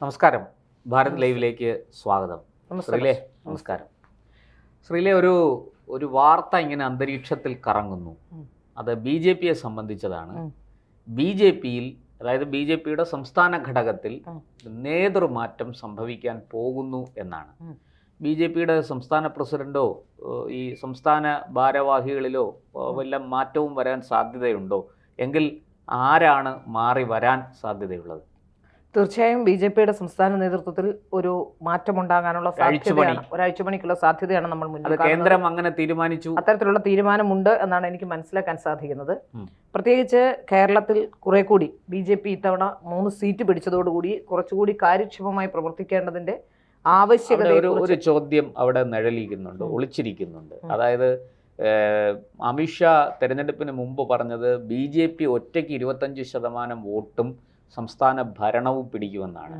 നമസ്കാരം. ഭാരത് ലൈവിലേക്ക് സ്വാഗതം. ശ്രീലേ, നമസ്കാരം. ശ്രീലേ, ഒരു വാർത്ത ഇങ്ങനെ അന്തരീക്ഷത്തിൽ കറങ്ങുന്നു. അത് BJPയെ സംബന്ധിച്ചതാണ്. BJPയിൽ, അതായത് BJPയുടെ സംസ്ഥാന ഘടകത്തിൽ നേതൃമാറ്റം സംഭവിക്കാൻ പോകുന്നു എന്നാണ്. BJPയുടെ സംസ്ഥാന പ്രസിഡന്റോ ഈ സംസ്ഥാന ഭാരവാഹികളിലോ വല്ല മാറ്റവും വരാൻ സാധ്യതയുണ്ടോ? എങ്കിൽ ആരാണ് മാറി വരാൻ സാധ്യതയുള്ളത്? തീർച്ചയായും BJPയുടെ സംസ്ഥാന നേതൃത്വത്തിൽ ഒരു മാറ്റമുണ്ടാകാനുള്ള സാധ്യതയാണ്, ഒരാഴ്ചമണിക്കുള്ള സാധ്യതയാണ് നമ്മൾ മുന്നിൽ. കേന്ദ്രം അങ്ങനെ തീരുമാനിച്ചു, അത്തരത്തിലുള്ള തീരുമാനമുണ്ട് എന്നാണ് എനിക്ക് മനസ്സിലാക്കാൻ സാധിക്കുന്നത്. പ്രത്യേകിച്ച് കേരളത്തിൽ കുറെ കൂടി BJP ഇത്തവണ 3 സീറ്റ് പിടിച്ചതോടുകൂടി കുറച്ചുകൂടി കാര്യക്ഷമമായി പ്രവർത്തിക്കേണ്ടതിന്റെ ആവശ്യകത. ഒരു ചോദ്യം അവിടെ നിഴലിക്കുന്നുണ്ട്, ഒളിച്ചിരിക്കുന്നുണ്ട്. അതായത് അമിത്ഷാ തെരഞ്ഞെടുപ്പിന് മുമ്പ് പറഞ്ഞത് BJP ഒറ്റയ്ക്ക് 25% വോട്ടും സംസ്ഥാന ഭരണവും പിടിക്കുമെന്നാണ്.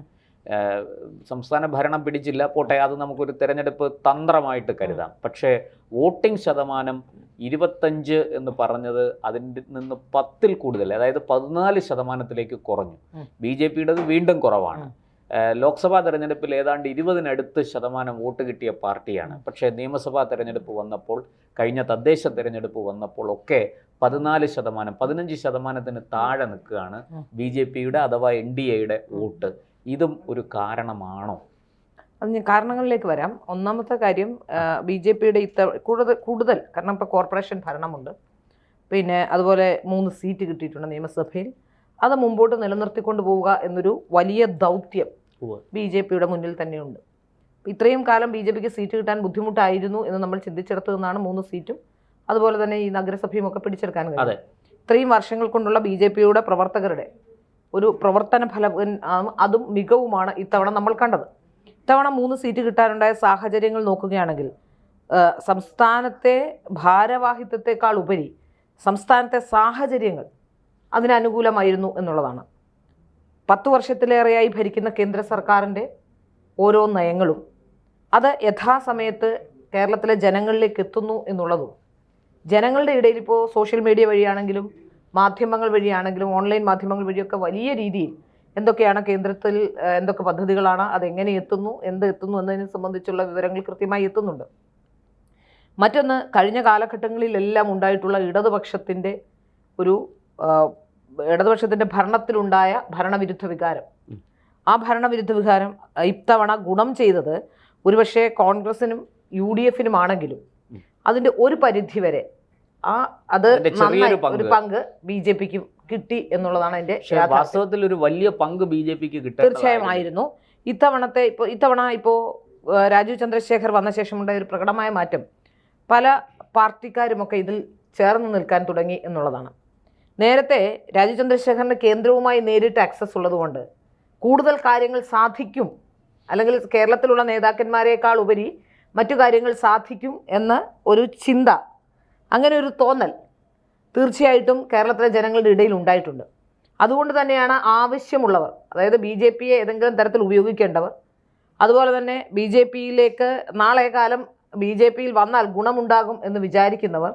സംസ്ഥാന ഭരണം പിടിച്ചില്ല, പോട്ടെ, അത് നമുക്കൊരു തെരഞ്ഞെടുപ്പ് തന്ത്രമായിട്ട് കരുതാം. പക്ഷേ വോട്ടിംഗ് ശതമാനം 25 എന്ന് പറഞ്ഞത് അതിൻ്റെ നിന്ന് 10-ൽ കൂടുതൽ, അതായത് 14% കുറഞ്ഞു. BJPയുടേത് വീണ്ടും കുറവാണ്. ലോക്സഭാ തെരഞ്ഞെടുപ്പിൽ ഏതാണ്ട് 20% വോട്ട് കിട്ടിയ പാർട്ടിയാണ്. പക്ഷേ നിയമസഭാ തെരഞ്ഞെടുപ്പ് വന്നപ്പോൾ, കഴിഞ്ഞ തദ്ദേശ തെരഞ്ഞെടുപ്പ് വന്നപ്പോൾ ഒക്കെ 14%, 15% താഴെ നിൽക്കുകയാണ് BJPയുടെ അഥവാ NDAയുടെ വോട്ട്. ഇതും ഒരു കാരണമാണോ? അത് ഞാൻ കാരണങ്ങളിലേക്ക് വരാം. ഒന്നാമത്തെ കാര്യം, BJPയുടെ കൂടുതൽ കാരണം ഇപ്പോൾ കോർപ്പറേഷൻ ഭരണമുണ്ട്, പിന്നെ അതുപോലെ 3 സീറ്റ് കിട്ടിയിട്ടുണ്ട് നിയമസഭയിൽ. അത് മുമ്പോട്ട് നിലനിർത്തിക്കൊണ്ട് പോവുക എന്നൊരു വലിയ ദൗത്യം BJPയുടെ മുന്നിൽ തന്നെയുണ്ട്. ഇത്രയും കാലം BJPക്ക് സീറ്റ് കിട്ടാൻ ബുദ്ധിമുട്ടായിരുന്നു എന്ന് നമ്മൾ ചിന്തിച്ചെടുത്തു നിന്നാണ് 3 സീറ്റും അതുപോലെ തന്നെ ഈ നഗരസഭയും ഒക്കെ പിടിച്ചെടുക്കാൻ കഴിയും. ഇത്രയും വർഷങ്ങൾ കൊണ്ടുള്ള BJPയുടെ പ്രവർത്തകരുടെ ഒരു പ്രവർത്തന ഫലം, അതും മികവുമാണ് ഇത്തവണ നമ്മൾ കണ്ടത്. ഇത്തവണ 3 സീറ്റ് കിട്ടാനുണ്ടായ സാഹചര്യങ്ങൾ നോക്കുകയാണെങ്കിൽ സംസ്ഥാനത്തെ ഭാരവാഹിത്വത്തെക്കാൾ ഉപരി സംസ്ഥാനത്തെ സാഹചര്യങ്ങൾ അതിനനുകൂലമായിരുന്നു എന്നുള്ളതാണ്. 10 വർഷത്തിലേറെയായി ഭരിക്കുന്ന കേന്ദ്ര സർക്കാരിൻ്റെ ഓരോ നയങ്ങളും അത് യഥാസമയത്ത് കേരളത്തിലെ ജനങ്ങളിലേക്ക് എത്തുന്നു എന്നുള്ളതും, ജനങ്ങളുടെ ഇടയിൽ ഇപ്പോൾ സോഷ്യൽ മീഡിയ വഴിയാണെങ്കിലും മാധ്യമങ്ങൾ വഴിയാണെങ്കിലും ഓൺലൈൻ മാധ്യമങ്ങൾ വഴിയൊക്കെ വലിയ രീതിയിൽ എന്തൊക്കെയാണ് കേന്ദ്രത്തിൽ, എന്തൊക്കെ പദ്ധതികളാണ്, അതെങ്ങനെ എത്തുന്നു, എന്ത് എത്തുന്നു എന്നതിനെ സംബന്ധിച്ചുള്ള വിവരങ്ങൾ കൃത്യമായി എത്തുന്നുണ്ട്. മറ്റൊന്ന്, കഴിഞ്ഞ കാലഘട്ടങ്ങളിലെല്ലാം ഉണ്ടായിട്ടുള്ള ഇടതുപക്ഷത്തിൻ്റെ ഭരണത്തിലുണ്ടായ ഭരണവിരുദ്ധ വികാരം, ആ ഭരണവിരുദ്ധ വികാരം ഇത്തവണ ഗുണം ചെയ്തത് ഒരുപക്ഷെ കോൺഗ്രസിനും UDFനും ആണെങ്കിലും അതിൻ്റെ ഒരു പരിധിവരെ അത് ഒരു പങ്ക് BJPക്കും കിട്ടി എന്നുള്ളതാണ് എൻ്റെ വാസ്തവത്തിൽ ഒരു വലിയ പങ്ക് BJPക്ക് കിട്ടി. തീർച്ചയായും ആയിരുന്നു. ഇത്തവണ ഇപ്പോൾ രാജീവ് ചന്ദ്രശേഖർ വന്ന ശേഷമുണ്ടായ ഒരു പ്രകടമായ മാറ്റം, പല പാർട്ടിക്കാരുമൊക്കെ ഇതിൽ ചേർന്ന് നിൽക്കാൻ തുടങ്ങി എന്നുള്ളതാണ്. നേരത്തെ രാജീവ് ചന്ദ്രശേഖറിന് കേന്ദ്രവുമായി നേരിട്ട് ആക്സസ് ഉള്ളതുകൊണ്ട് കൂടുതൽ കാര്യങ്ങൾ സാധിക്കും, അല്ലെങ്കിൽ കേരളത്തിലുള്ള നേതാക്കന്മാരെക്കാൾ ഉപരി മറ്റു കാര്യങ്ങൾ സാധിക്കും എന്ന ഒരു ചിന്ത, അങ്ങനെ ഒരു തോന്നൽ തീർച്ചയായിട്ടും കേരളത്തിലെ ജനങ്ങളുടെ ഇടയിൽ ഉണ്ടായിട്ടുണ്ട്. അതുകൊണ്ട് തന്നെയാണ് ആവശ്യമുള്ളവർ, അതായത് BJPയെ ഏതെങ്കിലും തരത്തിൽ ഉപയോഗിക്കേണ്ടവർ, അതുപോലെ തന്നെ BJPയിലേക്ക് നാളെ കാലം BJPയിൽ വന്നാൽ ഗുണമുണ്ടാകും എന്ന് വിചാരിക്കുന്നവർ,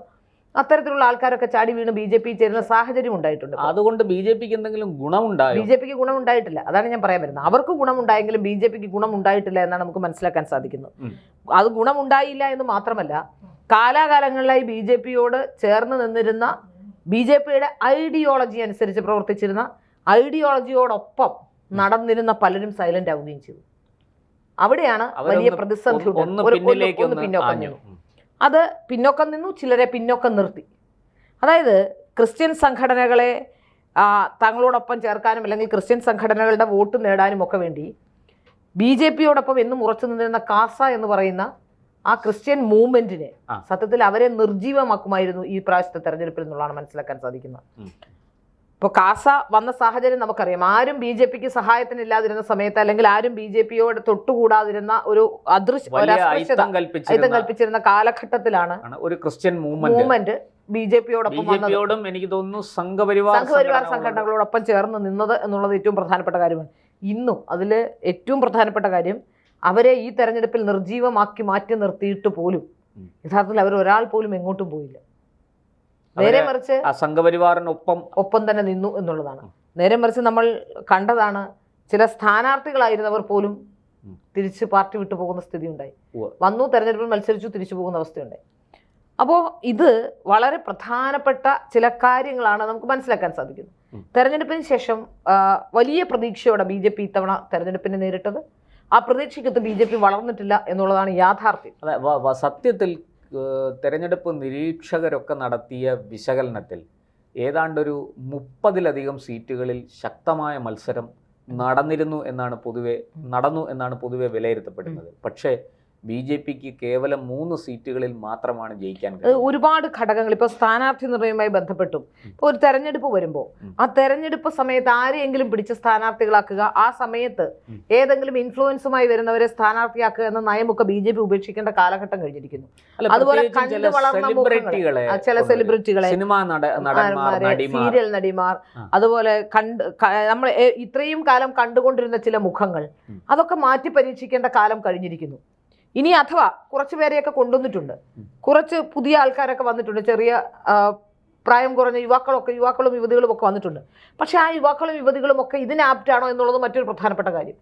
അത്തരത്തിലുള്ള ആൾക്കാരൊക്കെ ചാടി വീണ് BJP ചേരുന്ന സാഹചര്യം ഉണ്ടായിട്ടുണ്ട്. അതുകൊണ്ട് BJPക്ക് എന്തെങ്കിലും ഗുണമുണ്ടായോ? BJPക്ക് ഗുണമുണ്ടായിട്ടില്ല, അതാണ് ഞാൻ പറയാൻ വരുന്നത്. അവർക്ക് ഗുണമുണ്ടായെങ്കിലും BJPക്ക് ഗുണമുണ്ടായിട്ടില്ല എന്നാണ് നമുക്ക് മനസ്സിലാക്കാൻ സാധിക്കുന്നത്. അത് ഗുണമുണ്ടായില്ല എന്ന് മാത്രമല്ല, കാലാകാലങ്ങളിലായി BJPയോട് ചേർന്ന് നിന്നിരുന്ന, BJPയുടെ ഐഡിയോളജി അനുസരിച്ച് പ്രവർത്തിച്ചിരുന്ന, ഐഡിയോളജിയോടൊപ്പം നടന്നിരുന്ന പലരും സൈലന്റ് ആവുകയും ചെയ്തു. അവിടെയാണ് വലിയ പ്രതിസന്ധി. അത് പിന്നോക്കം നിന്നു, ചിലരെ പിന്നോക്കം നിർത്തി. അതായത് ക്രിസ്ത്യൻ സംഘടനകളെ തങ്ങളോടൊപ്പം ചേർക്കാനും അല്ലെങ്കിൽ ക്രിസ്ത്യൻ സംഘടനകളുടെ വോട്ട് നേടാനും ഒക്കെ വേണ്ടി BJPയോടൊപ്പം എന്നും ഉറച്ചു നിന്നിരുന്ന കാസ എന്ന് പറയുന്ന ആ ക്രിസ്ത്യൻ മൂവ്മെന്റിനെ സത്യത്തിൽ അവരെ നിർജീവമാക്കുമായിരുന്നു ഈ പ്രാവശ്യത്തെ തെരഞ്ഞെടുപ്പിൽ എന്നുള്ളതാണ് മനസ്സിലാക്കാൻ സാധിക്കുന്നത്. ഇപ്പോൾ കാസ വന്ന സാഹചര്യം നമുക്കറിയാം. ആരും BJPക്ക് സഹായത്തിനില്ലാതിരുന്ന സമയത്ത്, അല്ലെങ്കിൽ ആരും BJPയോട് തൊട്ടുകൂടാതിരുന്ന ഒരു അയിത്തം കൽപ്പിച്ചിരുന്ന കാലഘട്ടത്തിലാണ് ഒരു ക്രിസ്ത്യൻ മൂവ്മെന്റ് BJPയോടൊപ്പം, എനിക്ക് തോന്നുന്നു സംഘപരിവാർ സംഘടനകളോടൊപ്പം ചേർന്ന് നിന്നത് എന്നുള്ളത് ഏറ്റവും പ്രധാനപ്പെട്ട കാര്യമാണ്. ഇന്നും അതിൽ ഏറ്റവും പ്രധാനപ്പെട്ട കാര്യം, അവരെ ഈ തെരഞ്ഞെടുപ്പിൽ നിർജീവമാക്കി മാറ്റി നിർത്തിയിട്ട് പോലും യഥാർത്ഥത്തിൽ അവർ ഒരാൾ പോലും എങ്ങോട്ടും പോയില്ല. നേരെ മറിച്ച് സംഘപരിവാറിനൊപ്പം തന്നെ നിന്നു എന്നുള്ളതാണ്. നേരെ മറിച്ച് നമ്മൾ കണ്ടതാണ് ചില സ്ഥാനാർത്ഥികളായിരുന്നവർ പോലും തിരിച്ച് പാർട്ടി വിട്ടു പോകുന്ന സ്ഥിതി ഉണ്ടായി. വന്നു, തെരഞ്ഞെടുപ്പിൽ മത്സരിച്ചു, തിരിച്ചു പോകുന്ന അവസ്ഥയുണ്ടായി. അപ്പോൾ ഇത് വളരെ പ്രധാനപ്പെട്ട ചില കാര്യങ്ങളാണ് നമുക്ക് മനസ്സിലാക്കാൻ സാധിക്കുന്നത്. തെരഞ്ഞെടുപ്പിന് ശേഷം വലിയ പ്രതീക്ഷയോടെ BJP ഇത്തവണ തെരഞ്ഞെടുപ്പിനെ നേരിട്ടത്. ആ പ്രതീക്ഷയ്ക്കത്ത് BJP വളർന്നിട്ടില്ല എന്നുള്ളതാണ് യാഥാർത്ഥ്യം. അതെ, സത്യത്തിൽ തെരഞ്ഞെടുപ്പ് നിരീക്ഷകരൊക്കെ നടത്തിയ വിശകലനത്തിൽ ഏതാണ്ടൊരു 30-ലധികം സീറ്റുകളിൽ ശക്തമായ മത്സരം നടന്നു എന്നാണ് പൊതുവെ വിലയിരുത്തപ്പെടുന്നത്. പക്ഷേ BJPക്ക് കേവലം 3 സീറ്റുകളിൽ മാത്രമാണ് ജയിക്കാൻ കഴിയുന്നത്. ഒരുപാട് ഘടകങ്ങൾ ഇപ്പോൾ സ്ഥാനാർത്ഥി നിർണ്ണയവുമായി ബന്ധപ്പെട്ടും ഇപ്പോൾ ഒരു തെരഞ്ഞെടുപ്പ് വരുമ്പോൾ ആ തെരഞ്ഞെടുപ്പ് സമയത്ത് ആരെയെങ്കിലും പിടിച്ച് സ്ഥാനാർത്ഥികളാക്കുക, ആ സമയത്ത് ഏതെങ്കിലും ഇൻഫ്ലുവൻസുമായി വരുന്നവരെ സ്ഥാനാർത്ഥിയാക്കുക എന്ന നയമൊക്കെ BJP ഉപേക്ഷിക്കേണ്ട കാലഘട്ടം കഴിഞ്ഞിരിക്കുന്നു. അതുപോലെ കണ്ടു വളർന്ന ചില സെലിബ്രിറ്റികളെ, സിനിമാ നടന്മാർ, സീരിയൽ നടിമാർ, അതുപോലെ നമ്മൾ ഇത്രയും കാലം കണ്ടുകൊണ്ടിരുന്ന ചില മുഖങ്ങൾ, അതൊക്കെ മാറ്റി പരീക്ഷിക്കേണ്ട കാലം കഴിഞ്ഞിരിക്കുന്നു. ഇനി അഥവാ കുറച്ച് പേരെയൊക്കെ കൊണ്ടുവന്നിട്ടുണ്ട്, കുറച്ച് പുതിയ ആൾക്കാരൊക്കെ വന്നിട്ടുണ്ട്, ചെറിയ പ്രായം കുറഞ്ഞ യുവാക്കളും യുവതികളും ഒക്കെ വന്നിട്ടുണ്ട്. പക്ഷെ ആ യുവാക്കളും യുവതികളും ഒക്കെ ഇതിന് ആപ്റ്റാണോ എന്നുള്ളത് മറ്റൊരു പ്രധാനപ്പെട്ട കാര്യം.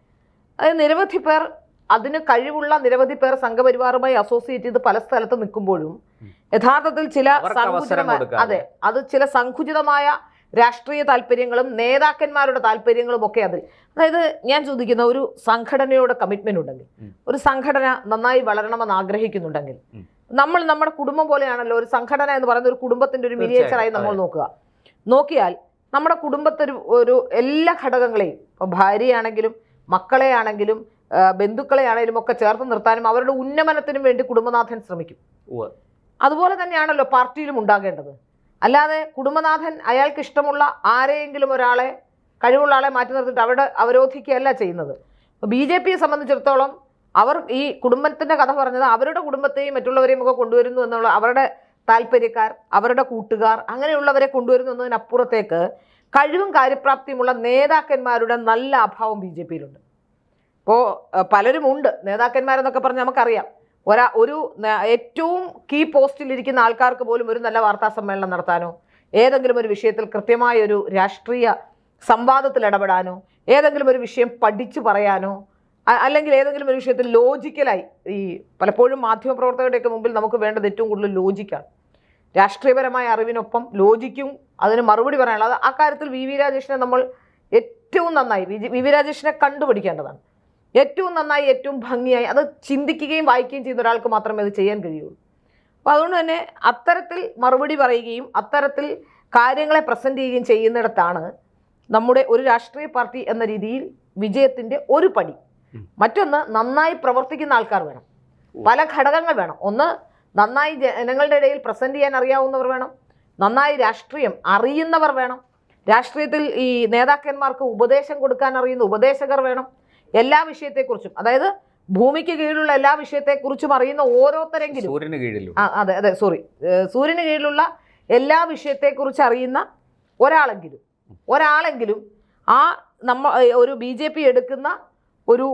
അതായത് നിരവധി പേർ, അതിന് കഴിവുള്ള നിരവധി പേർ സംഘപരിവാറുമായി അസോസിയേറ്റ് ചെയ്ത് പല സ്ഥലത്ത് നിൽക്കുമ്പോഴും യഥാർത്ഥത്തിൽ ചില സങ്കുചിതമായ രാഷ്ട്രീയ താല്പര്യങ്ങളും നേതാക്കന്മാരുടെ താല്പര്യങ്ങളും ഒക്കെ അതിൽ. അതായത് ഞാൻ ചോദിക്കുന്ന, ഒരു സംഘടനയുടെ കമ്മിറ്റ്മെന്റ് ഉണ്ടെങ്കിൽ, ഒരു സംഘടന നന്നായി വളരണമെന്ന് ആഗ്രഹിക്കുന്നുണ്ടെങ്കിൽ, നമ്മൾ നമ്മുടെ കുടുംബം പോലെയാണല്ലോ ഒരു സംഘടന എന്ന് പറയുന്ന ഒരു കുടുംബത്തിന്റെ ഒരു മിനിയേച്ചറായി നമ്മൾ നോക്കിയാൽ നമ്മുടെ കുടുംബത്തിൽ ഒരു എല്ലാ ഘടകങ്ങളെയും, ഇപ്പം ഭാര്യയാണെങ്കിലും മക്കളെ ആണെങ്കിലും ബന്ധുക്കളെ ആണെങ്കിലും ഒക്കെ ചേർത്ത് നിർത്താനും അവരുടെ ഉന്നമനത്തിനും വേണ്ടി കുടുംബനാഥൻ ശ്രമിക്കും. അതുപോലെ തന്നെയാണല്ലോ പാർട്ടിയിലും ഉണ്ടാകേണ്ടത്. അല്ലാതെ കുടുംബനാഥൻ അയാൾക്ക് ഇഷ്ടമുള്ള ആരെയെങ്കിലും ഒരാളെ, കഴിവുള്ള ആളെ മാറ്റി നിർത്തിയിട്ട് അവരോധിക്കുകയല്ല ചെയ്യുന്നത്. BJPയെ സംബന്ധിച്ചിടത്തോളം അവർ ഈ കുടുംബത്തിൻ്റെ കഥ പറഞ്ഞത് അവരുടെ കുടുംബത്തെയും മറ്റുള്ളവരെയും ഒക്കെ കൊണ്ടുവരുന്നു എന്നുള്ള, അവരുടെ താല്പര്യക്കാർ, അവരുടെ കൂട്ടുകാർ, അങ്ങനെയുള്ളവരെ കൊണ്ടുവരുന്നു എന്നതിനപ്പുറത്തേക്ക് കഴിവും കാര്യപ്രാപ്തിയുമുള്ള നേതാക്കന്മാരുടെ നല്ല അഭാവം BJPയിലുണ്ട്. ഇപ്പോൾ പലരും ഉണ്ട് നേതാക്കന്മാരെന്നൊക്കെ പറഞ്ഞ് നമുക്കറിയാം. ഒരു ഏറ്റവും കീ പോസ്റ്റിലിരിക്കുന്ന ആൾക്കാർക്ക് പോലും ഒരു നല്ല വാർത്താ സമ്മേളനം നടത്താനോ, ഏതെങ്കിലും ഒരു വിഷയത്തിൽ കൃത്യമായ ഒരു രാഷ്ട്രീയ സംവാദത്തിൽ ഇടപെടാനോ, ഏതെങ്കിലും ഒരു വിഷയം പഠിച്ചു പറയാനോ, അല്ലെങ്കിൽ ഏതെങ്കിലും ഒരു വിഷയത്തിൽ ലോജിക്കലായി, ഈ പലപ്പോഴും മാധ്യമപ്രവർത്തകരുടെയൊക്കെ മുമ്പിൽ നമുക്ക് വേണ്ടത് ഏറ്റവും കൂടുതൽ ലോജിക്കാണ്. രാഷ്ട്രീയപരമായ അറിവിനൊപ്പം ലോജിക്കും അതിന് മറുപടി പറയാനുള്ളത്. ആ കാര്യത്തിൽ VV രാജേഷിനെ നമ്മൾ ഏറ്റവും നന്നായി, VV രാജേഷിനെ കണ്ടുപിടിക്കേണ്ടതാണ്. ഏറ്റവും നന്നായി, ഏറ്റവും ഭംഗിയായി അത് ചിന്തിക്കുകയും വായിക്കുകയും ചെയ്യുന്ന ഒരാൾക്ക് മാത്രമേ അത് ചെയ്യാൻ കഴിയുള്ളൂ. അപ്പോൾ അതുകൊണ്ട് തന്നെ അത്തരത്തിൽ മറുപടി പറയുകയും അത്തരത്തിൽ കാര്യങ്ങളെ പ്രസൻറ്റ് ചെയ്യുകയും ചെയ്യുന്നിടത്താണ് നമ്മുടെ ഒരു രാഷ്ട്രീയ പാർട്ടി എന്ന രീതിയിൽ വിജയത്തിൻ്റെ ഒരു പടി. മറ്റൊന്ന്, നന്നായി പ്രവർത്തിക്കുന്ന ആൾക്കാർ വേണം. പല ഘടകങ്ങൾ വേണം. ഒന്ന്, നന്നായി ജനങ്ങളുടെ ഇടയിൽ പ്രസൻറ്റ് ചെയ്യാൻ അറിയാവുന്നവർ വേണം. നന്നായി രാഷ്ട്രീയം അറിയുന്നവർ വേണം. രാഷ്ട്രീയത്തിൽ ഈ നേതാക്കന്മാർക്ക് ഉപദേശം കൊടുക്കാൻ അറിയുന്ന ഉപദേശകർ വേണം. എല്ലാ വിഷയത്തെക്കുറിച്ചും, അതായത് ഭൂമിക്ക് കീഴിലുള്ള എല്ലാ വിഷയത്തെക്കുറിച്ചും അറിയുന്ന ഓരോരുത്തരെങ്കിലും, സൂര്യന് കീഴിലുള്ള എല്ലാ വിഷയത്തെക്കുറിച്ച് അറിയുന്ന ഒരാളെങ്കിലും ആ ഒരു BJP എടുക്കുന്ന ഒരു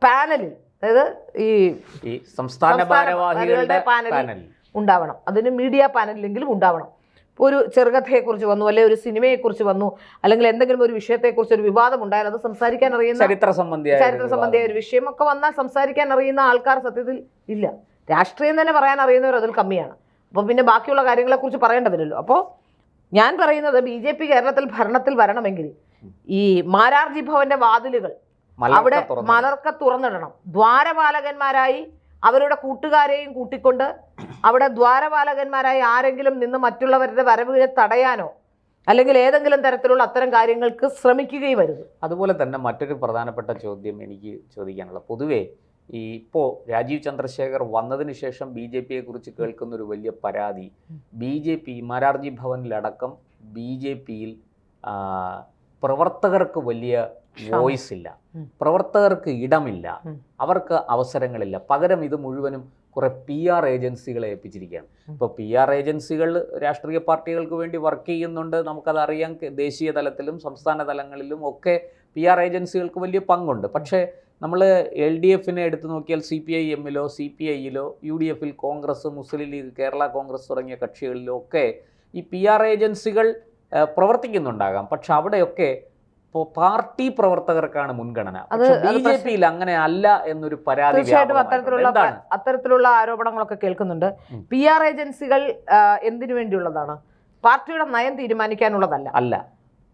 പാനലിൽ, അതായത് ഈ സംസ്ഥാന ഭാരവാഹികളുടെ പാനലിൽ ഉണ്ടാവണം. അതിന് മീഡിയ പാനലിലെങ്കിലും ഉണ്ടാവണം. ഇപ്പോൾ ഒരു ചെറുകഥയെക്കുറിച്ച് വന്നു, അല്ലെങ്കിൽ ഒരു സിനിമയെക്കുറിച്ച് വന്നു, അല്ലെങ്കിൽ എന്തെങ്കിലും ഒരു വിഷയത്തെക്കുറിച്ച് ഒരു വിവാദം ഉണ്ടായാൽ അത് സംസാരിക്കാൻ അറിയുന്ന, ചരിത്ര സംബന്ധിയായ ഒരു വിഷയമൊക്കെ വന്നാൽ സംസാരിക്കാൻ അറിയുന്ന ആൾക്കാർ സത്യത്തിൽ ഇല്ല. രാഷ്ട്രീയം തന്നെ പറയാൻ അറിയുന്നവർ അതിൽ കമ്മിയാണ്. അപ്പോൾ പിന്നെ ബാക്കിയുള്ള കാര്യങ്ങളെക്കുറിച്ച് പറയേണ്ടതില്ലല്ലോ. അപ്പോൾ ഞാൻ പറയുന്നത്, BJP കേരളത്തിൽ ഭരണത്തിൽ വരണമെങ്കിൽ ഈ മാരാർജി ഭവന്റെ വാതിലുകൾ അവിടെ മലർക്ക തുറന്നിടണം. ദ്വാരപാലകന്മാരായി അവരുടെ കൂട്ടുകാരെയും കൂട്ടിക്കൊണ്ട് അവിടെ ദ്വാരപാലകന്മാരായി ആരെങ്കിലും നിന്ന് മറ്റുള്ളവരുടെ വരവിനെ തടയാനോ അല്ലെങ്കിൽ ഏതെങ്കിലും തരത്തിലുള്ള അത്തരം കാര്യങ്ങൾക്ക് ശ്രമിക്കുകയും വരുന്നു. അതുപോലെ തന്നെ മറ്റൊരു പ്രധാനപ്പെട്ട ചോദ്യം എനിക്ക് ചോദിക്കാനുള്ള, പൊതുവേ ഇപ്പോൾ രാജീവ് ചന്ദ്രശേഖർ വന്നതിന് ശേഷം BJPയെ കുറിച്ച് കേൾക്കുന്നൊരു വലിയ പരാതി, BJP മാരാർജി ഭവനിലടക്കം BJPയിൽ പ്രവർത്തകർക്ക് വലിയ വോയിസ് ഇല്ല, പ്രവർത്തകർക്ക് ഇടമില്ല, അവർക്ക് അവസരങ്ങളില്ല. പകരം ഇത് മുഴുവനും കുറെ PR ഏജൻസികളെ ഏൽപ്പിച്ചിരിക്കുകയാണ്. ഇപ്പോൾ PR ഏജൻസികൾ രാഷ്ട്രീയ പാർട്ടികൾക്ക് വേണ്ടി വർക്ക് ചെയ്യുന്നുണ്ട്, നമുക്കതറിയാം. ദേശീയ തലത്തിലും സംസ്ഥാന തലങ്ങളിലും ഒക്കെ PR ഏജൻസികൾക്ക് വലിയ പങ്കുണ്ട്. പക്ഷേ നമ്മൾ LDFനെ എടുത്തു നോക്കിയാൽ CPIMലോ CPIയിലോ UDFൽ കോൺഗ്രസ്, മുസ്ലിം ലീഗ്, കേരള കോൺഗ്രസ് തുടങ്ങിയ കക്ഷികളിലോ ഒക്കെ ഈ PR ഏജൻസികൾ പ്രവർത്തിക്കുന്നുണ്ടാകാം. പക്ഷെ അവിടെയൊക്കെ പാർട്ടി പ്രവർത്തകർക്കാണ് മുൻഗണന. BJP അങ്ങനെ അല്ല എന്നൊരു പരാതി തീർച്ചയായിട്ടും അത്തരത്തിലുള്ള ആരോപണങ്ങളൊക്കെ കേൾക്കുന്നുണ്ട്. PR ഏജൻസികൾ എന്തിനു വേണ്ടിയുള്ളതാണ്? പാർട്ടിയുടെ നയം തീരുമാനിക്കാനുള്ളതല്ല. അല്ല,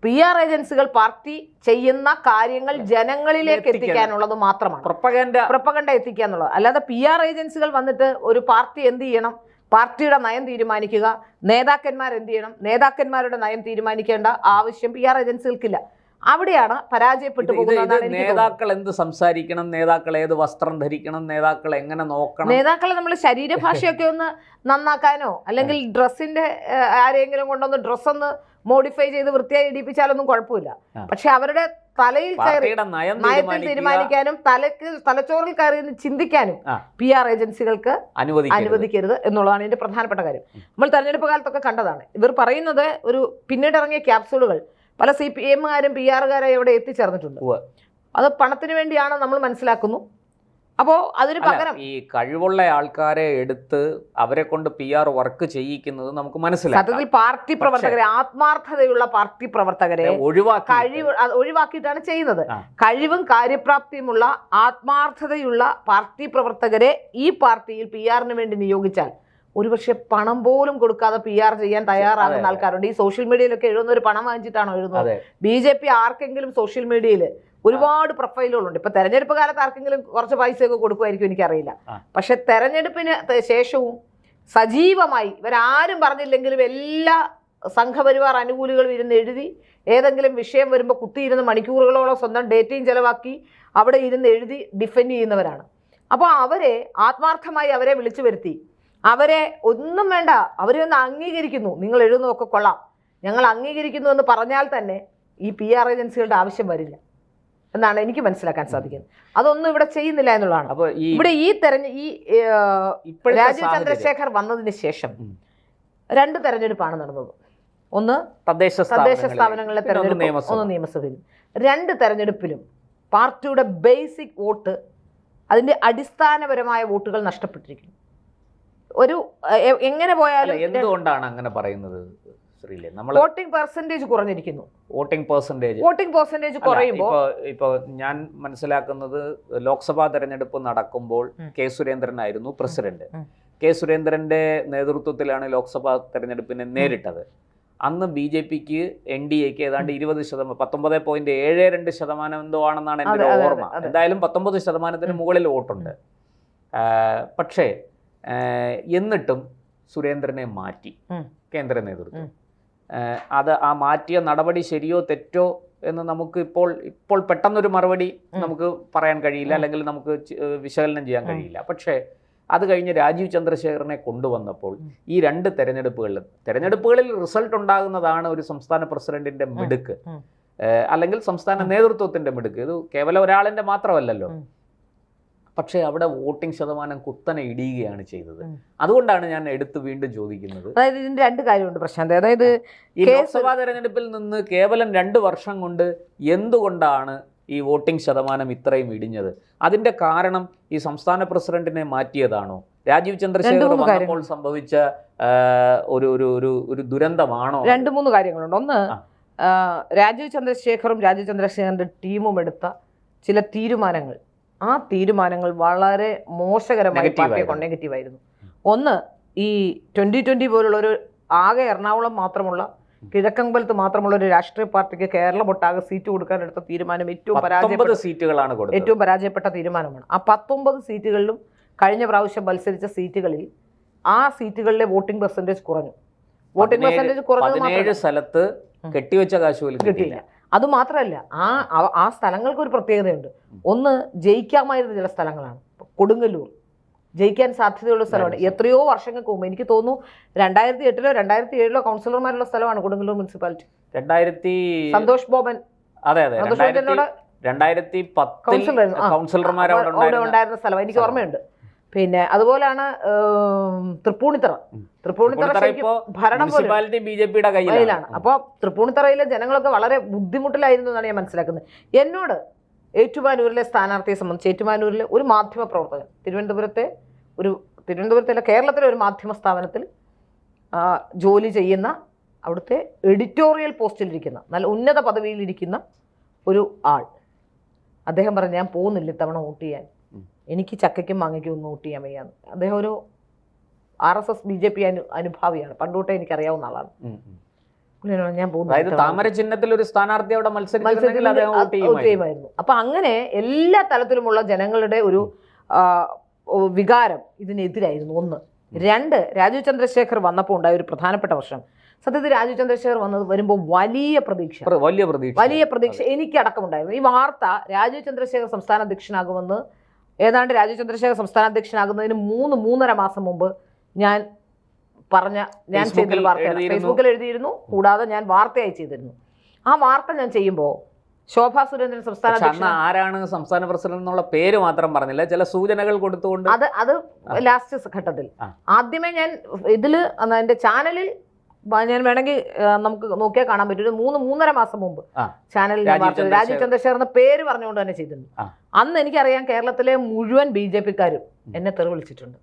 PR ഏജൻസികൾ പാർട്ടി ചെയ്യുന്ന കാര്യങ്ങൾ ജനങ്ങളിലേക്ക് എത്തിക്കാനുള്ളത് മാത്രമാണ്. പ്രൊപ്പഗണ്ട എത്തിക്കുക എന്നുള്ളത്. അല്ലാതെ PR ഏജൻസികൾ വന്നിട്ട് ഒരു പാർട്ടി എന്ത് ചെയ്യണം, പാർട്ടിയുടെ നയം തീരുമാനിക്കുക, നേതാക്കന്മാർ എന്ത് ചെയ്യണം, നേതാക്കന്മാരുടെ നയം തീരുമാനിക്കേണ്ട ആവശ്യം PR ഏജൻസികൾക്കില്ല. അവിടെയാണ് പരാജയപ്പെട്ടു പോകുന്നത്. നേതാക്കൾ എന്ത് സംസാരിക്കണം, നേതാക്കൾ ഏത് വസ്ത്രം ധരിക്കണം, നേതാക്കൾ എങ്ങനെ നോക്കണം, നേതാക്കളെ നമ്മൾ ശരീരഭാഷയൊക്കെ ഒന്ന് നന്നാക്കാനോ അല്ലെങ്കിൽ ഡ്രസ്സിന്റെ ആരെങ്കിലും കൊണ്ടൊന്ന് ഡ്രസ്സൊന്ന് മോഡിഫൈ ചെയ്ത് വൃത്തിയായി ഇടിപ്പിച്ചാലൊന്നും കുഴപ്പമില്ല. പക്ഷെ അവരുടെ തലയിൽ കയറി നയത്തിൽ തീരുമാനിക്കാനും തലച്ചോറിൽ കയറി ചിന്തിക്കാനും PR ഏജൻസികൾക്ക് അനുവദിക്കരുത് എന്നുള്ളതാണ് ഇതിന്റെ പ്രധാനപ്പെട്ട കാര്യം. നമ്മൾ തെരഞ്ഞെടുപ്പ് കാലത്തൊക്കെ കണ്ടതാണ്. ഇവർ പറയുന്നത് ഒരു പിന്നീട് ഇറങ്ങിയ ക്യാപ്സൂളുകൾ പല CPM-കാരും PR-കാരും ഇവിടെ എത്തിച്ചേർന്നിട്ടുണ്ട്. അത് പണത്തിന് വേണ്ടിയാണ് നമ്മൾ മനസ്സിലാക്കുന്നു. അപ്പോൾ അതിന് പകരം ഈ കഴിവുള്ള ആൾക്കാരെ എടുത്ത് അവരെ കൊണ്ട് PR വർക്ക് ചെയ്യിക്കുന്നത് നമുക്ക് മനസ്സിലാക്കാം. സത്യത്തിൽ പാർട്ടി പ്രവർത്തകരെ, ആത്മാർത്ഥതയുള്ള പാർട്ടി പ്രവർത്തകരെ ഒഴിവാക്കിയിട്ടാണ് ചെയ്യുന്നത്. കഴിവും കാര്യപ്രാപ്തിയുമുള്ള ആത്മാർത്ഥതയുള്ള പാർട്ടി പ്രവർത്തകരെ ഈ പാർട്ടിയിൽ PR-ന് വേണ്ടി നിയോഗിച്ചാൽ ഒരുപക്ഷെ പണം പോലും കൊടുക്കാതെ PR ചെയ്യാൻ തയ്യാറാകുന്ന ആൾക്കാരുണ്ട്. ഈ സോഷ്യൽ മീഡിയയിലൊക്കെ എഴുതുന്നവർ പണം വാങ്ങിച്ചിട്ടാണോ എഴുതുന്നത്? BJP ആർക്കെങ്കിലും സോഷ്യൽ മീഡിയയിൽ ഒരുപാട് പ്രൊഫൈലുകളുണ്ട്. ഇപ്പൊ തെരഞ്ഞെടുപ്പ് കാലത്ത് ആർക്കെങ്കിലും കുറച്ച് പൈസയൊക്കെ കൊടുക്കുമായിരിക്കും, എനിക്കറിയില്ല. പക്ഷെ തെരഞ്ഞെടുപ്പിന് ശേഷവും സജീവമായി ഇവരാരും പറഞ്ഞില്ലെങ്കിലും എല്ലാ സംഘപരിവാർ അനുകൂലികളും ഇരുന്ന് എഴുതി, ഏതെങ്കിലും വിഷയം വരുമ്പോൾ കുത്തിയിരുന്ന് മണിക്കൂറുകളോളം സ്വന്തം ഡേറ്റയും ചെലവാക്കി അവിടെ ഇരുന്ന് എഴുതി ഡിഫെൻഡ് ചെയ്യുന്നവരാണ്. അപ്പോൾ അവരെ ആത്മാർത്ഥമായി അവരെ വിളിച്ചു വരുത്തി, അവരെ ഒന്നും വേണ്ട, അവരെ ഒന്ന് അംഗീകരിക്കുന്നു, നിങ്ങൾ എഴുതുന്നതൊക്കെ കൊള്ളാം, ഞങ്ങൾ അംഗീകരിക്കുന്നു എന്ന് പറഞ്ഞാൽ തന്നെ ഈ PR ഏജൻസികളുടെ ആവശ്യം വരില്ല എന്നാണ് എനിക്ക് മനസ്സിലാക്കാൻ സാധിക്കുന്നത്. അതൊന്നും ഇവിടെ ചെയ്യുന്നില്ല എന്നുള്ളതാണ്. അപ്പോൾ ഇവിടെ രാജീവ് ചന്ദ്രശേഖർ വന്നതിന് ശേഷം 2 തെരഞ്ഞെടുപ്പാണ് നടന്നത്. ഒന്ന് തദ്ദേശ സ്ഥാപനങ്ങളിലെ തെരഞ്ഞെടുപ്പ്, ഒന്ന് നിയമസഭയിൽ. 2 തെരഞ്ഞെടുപ്പിലും പാർട്ടിയുടെ ബേസിക് വോട്ട്, അതിന്റെ അടിസ്ഥാനപരമായ വോട്ടുകൾ നഷ്ടപ്പെട്ടിരിക്കുന്നു. എങ്ങനെ പോയാലും എന്തുകൊണ്ടാണ് അങ്ങനെ പറയുന്നത്? വോട്ടിംഗ് പെർസെന്റേജ് കുറഞ്ഞിരിക്കുന്നു. വോട്ടിംഗ് പെർസെന്റേജ് കുറയുമ്പോൾ ഇപ്പൊ ഞാൻ മനസ്സിലാക്കുന്നത് ലോക്സഭാ തെരഞ്ഞെടുപ്പ് നടക്കുമ്പോൾ K.സുരേന്ദ്രനായിരുന്നു പ്രസിഡന്റ്. K.സുരേന്ദ്രന്റെ നേതൃത്വത്തിലാണ് ലോക്സഭാ തെരഞ്ഞെടുപ്പിനെ നേരിട്ടത്. അന്ന് BJP-ക്ക് NDA-ക്ക് ഏതാണ്ട് 20%, 19.72% എന്തോ ആണെന്നാണ് എൻ്റെ ഓർമ്മ. എന്തായാലും 19% മുകളിൽ വോട്ടുണ്ട്. പക്ഷേ എന്നിട്ടും സുരേന്ദ്രനെ മാറ്റി കേന്ദ്ര നേതൃത്വം. ആ മാറ്റിയ നടപടി ശരിയോ തെറ്റോ എന്ന് നമുക്ക് ഇപ്പോൾ പെട്ടെന്നൊരു മറുപടി നമുക്ക് പറയാൻ കഴിയില്ല, അല്ലെങ്കിൽ നമുക്ക് വിശകലനം ചെയ്യാൻ കഴിയില്ല. പക്ഷേ അത് കഴിഞ്ഞ് രാജീവ് ചന്ദ്രശേഖറിനെ കൊണ്ടുവന്നപ്പോൾ ഈ 2 തെരഞ്ഞെടുപ്പുകളിൽ റിസൾട്ട് ഉണ്ടാകുന്നതാണ് ഒരു സംസ്ഥാന പ്രസിഡന്റിന്റെ മിടുക്ക്, അല്ലെങ്കിൽ സംസ്ഥാന നേതൃത്വത്തിന്റെ മിടുക്ക്. ഇത് കേവലം ഒരാളിന്റെ മാത്രമല്ലല്ലോ. പക്ഷേ അവിടെ വോട്ടിംഗ് ശതമാനം കുത്തനെ ഇടിയുകയാണ് ചെയ്തത്. അതുകൊണ്ടാണ് ഞാൻ വീണ്ടും ചോദിക്കുന്നത്. അതായത് ഇതിന്റെ 2 കാര്യമുണ്ട് പ്രശാന്ത്. അതായത് ഈ ലോക്സഭാ തെരഞ്ഞെടുപ്പിൽ നിന്ന് കേവലം 2 വർഷം കൊണ്ട് എന്തുകൊണ്ടാണ് ഈ വോട്ടിംഗ് ശതമാനം ഇത്രയും ഇടിഞ്ഞത്? അതിന്റെ കാരണം ഈ സംസ്ഥാന പ്രസിഡന്റിനെ മാറ്റിയതാണോ, രാജീവ് ചന്ദ്രശേഖർ വന്നപ്പോൾ സംഭവിച്ച ഒരു ദുരന്തമാണോ? 2-3 കാര്യങ്ങളുണ്ട്. ഒന്ന്, രാജീവ് ചന്ദ്രശേഖറിന്റെ ടീമും എടുത്ത ചില തീരുമാനങ്ങൾ, ആ തീരുമാനങ്ങൾ വളരെ മോശകരമായി പാർട്ടിയെ നെഗറ്റീവായിരുന്നു. ഒന്ന്, ഈ 2020 പോലുള്ളൊരു ആകെ എറണാകുളം മാത്രമുള്ള, കിഴക്കമ്പലത്ത് മാത്രമുള്ള ഒരു രാഷ്ട്രീയ പാർട്ടിക്ക് കേരളം ഒട്ടാകെ സീറ്റ് കൊടുക്കാൻ എടുത്ത തീരുമാനം ഏറ്റവും പരാജയപ്പെട്ട തീരുമാനമാണ്. ആ 19 സീറ്റുകളിലും കഴിഞ്ഞ പ്രാവശ്യം മത്സരിച്ച സീറ്റുകളിൽ ആ സീറ്റുകളിലെ വോട്ടിംഗ് പെർസെന്റേജ് കുറഞ്ഞു. വോട്ടിംഗ് പെർസെന്റേജ് കുറഞ്ഞത് 17 സ്ഥലത്ത് കെട്ടിവെച്ച കാശ് പോലും കിട്ടിയില്ല. അതുമാത്രമല്ല, ആ സ്ഥലങ്ങൾക്ക് ഒരു പ്രത്യേകതയുണ്ട്. ഒന്ന്, ജയിക്കാമായിരുന്ന ചില സ്ഥലങ്ങളാണ്. കൊടുങ്ങല്ലൂർ ജയിക്കാൻ സാധ്യതയുള്ള സ്ഥലമാണ്. എത്രയോ വർഷങ്ങൾക്ക് മുമ്പ്, എനിക്ക് തോന്നുന്നു 2008-ലോ 2007-ലോ കൗൺസിലർമാരുള്ള സ്ഥലമാണ് കൊടുങ്ങല്ലൂർ മുനിസിപ്പാലിറ്റി. സന്തോഷ് ബോബൻ, അതെ 2010 കൗൺസിലർമാർ ഉണ്ടായിരുന്ന സ്ഥലം എനിക്ക് ഓർമ്മയുണ്ട്. പിന്നെ അതുപോലെയാണ് തൃപ്പൂണിത്തറ ഭരണം BJP-യുടെ കയ്യിലാണ്. അപ്പോൾ തൃപ്പൂണിത്തറയിലെ ജനങ്ങളൊക്കെ വളരെ ബുദ്ധിമുട്ടിലായിരുന്നു എന്നാണ് ഞാൻ മനസ്സിലാക്കുന്നത്. എന്നോട് ഏറ്റുമാനൂരിലെ സ്ഥാനാർത്ഥിയെ സംബന്ധിച്ച്, ഏറ്റുമാനൂരിലെ ഒരു മാധ്യമ പ്രവർത്തകൻ, തിരുവനന്തപുരത്തിലെ കേരളത്തിലെ ഒരു മാധ്യമ സ്ഥാപനത്തിൽ ജോലി ചെയ്യുന്ന, അവിടുത്തെ എഡിറ്റോറിയൽ പോസ്റ്റിലിരിക്കുന്ന, നല്ല ഉന്നത പദവിയിലിരിക്കുന്ന ഒരു ആൾ, അദ്ദേഹം പറഞ്ഞു ഞാൻ പോകുന്നില്ല ഇത്തവണ വോട്ട് ചെയ്യാൻ, എനിക്ക് ചക്കയ്ക്കും മാങ്ങയ്ക്കും ഒന്നും വോട്ട് ചെയ്യാൻ വയ്യാന്ന്. അദ്ദേഹം ഒരു RSS BJP അനുഭാവിയാണ്, പണ്ടുതൊട്ടേ എനിക്കറിയാവുന്ന ആളാണ്. ഞാൻ അതായത് താമര ചിഹ്നത്തിൽ ഒരു സ്ഥാനാർത്ഥി അവിടെ ചെയ്യുമായിരുന്നു. അപ്പൊ അങ്ങനെ എല്ലാ തലത്തിലുമുള്ള ജനങ്ങളുടെ ഒരു വികാരം ഇതിനെതിരായിരുന്നു. ഒന്ന്. രണ്ട്, രാജീവ് ചന്ദ്രശേഖർ വന്നപ്പോൾ ഉണ്ടായ ഒരു പ്രധാനപ്പെട്ട പ്രശ്നം, സത്യത്തിൽ രാജീവ് ചന്ദ്രശേഖർ വരുമ്പോൾ വലിയ പ്രതീക്ഷ എനിക്കടക്കമുണ്ടായിരുന്നു. ഈ വാർത്ത രാജീവ് ചന്ദ്രശേഖർ സംസ്ഥാന അധ്യക്ഷനാകുമെന്ന് ഏതാണ്ട് രാജീവ് ചന്ദ്രശേഖർ സംസ്ഥാന അധ്യക്ഷനാകുന്നതിന് 3-3.5 മാസം മുമ്പ് ഞാൻ ചെയ്തൊരു വാർത്തയാണ്, ഫേസ്ബുക്കിൽ എഴുതിയിരുന്നു. കൂടാതെ ഞാൻ വാർത്തയായി ചെയ്തിരുന്നു. ആ വാർത്ത ഞാൻ ചെയ്യുമ്പോൾ ശോഭാ സുരേന്ദ്രൻ സംസ്ഥാന ആരാണ് സംസ്ഥാന പ്രസിഡന്റ് എന്നുള്ള പേര് മാത്രം പറഞ്ഞില്ല, ചില സൂചനകൾ കൊടുത്തുകൊണ്ട് അത് ലാസ്റ്റ് ഘട്ടത്തിൽ ആദ്യമേ ഞാൻ ഇതില് എന്റെ ചാനലിൽ ഞാൻ വേണമെങ്കിൽ നമുക്ക് നോക്കിയാൽ കാണാൻ പറ്റും. 3-3.5 മാസം മുമ്പ് ചാനലിൽ രാജീവ് ചന്ദ്രശേഖർ എന്ന പേര് പറഞ്ഞുകൊണ്ട് തന്നെ ചെയ്തിരുന്നു. അന്ന് എനിക്കറിയാം കേരളത്തിലെ മുഴുവൻ BJP-ക്കാരും എന്നെ തെറി വിളിച്ചിട്ടുണ്ട്.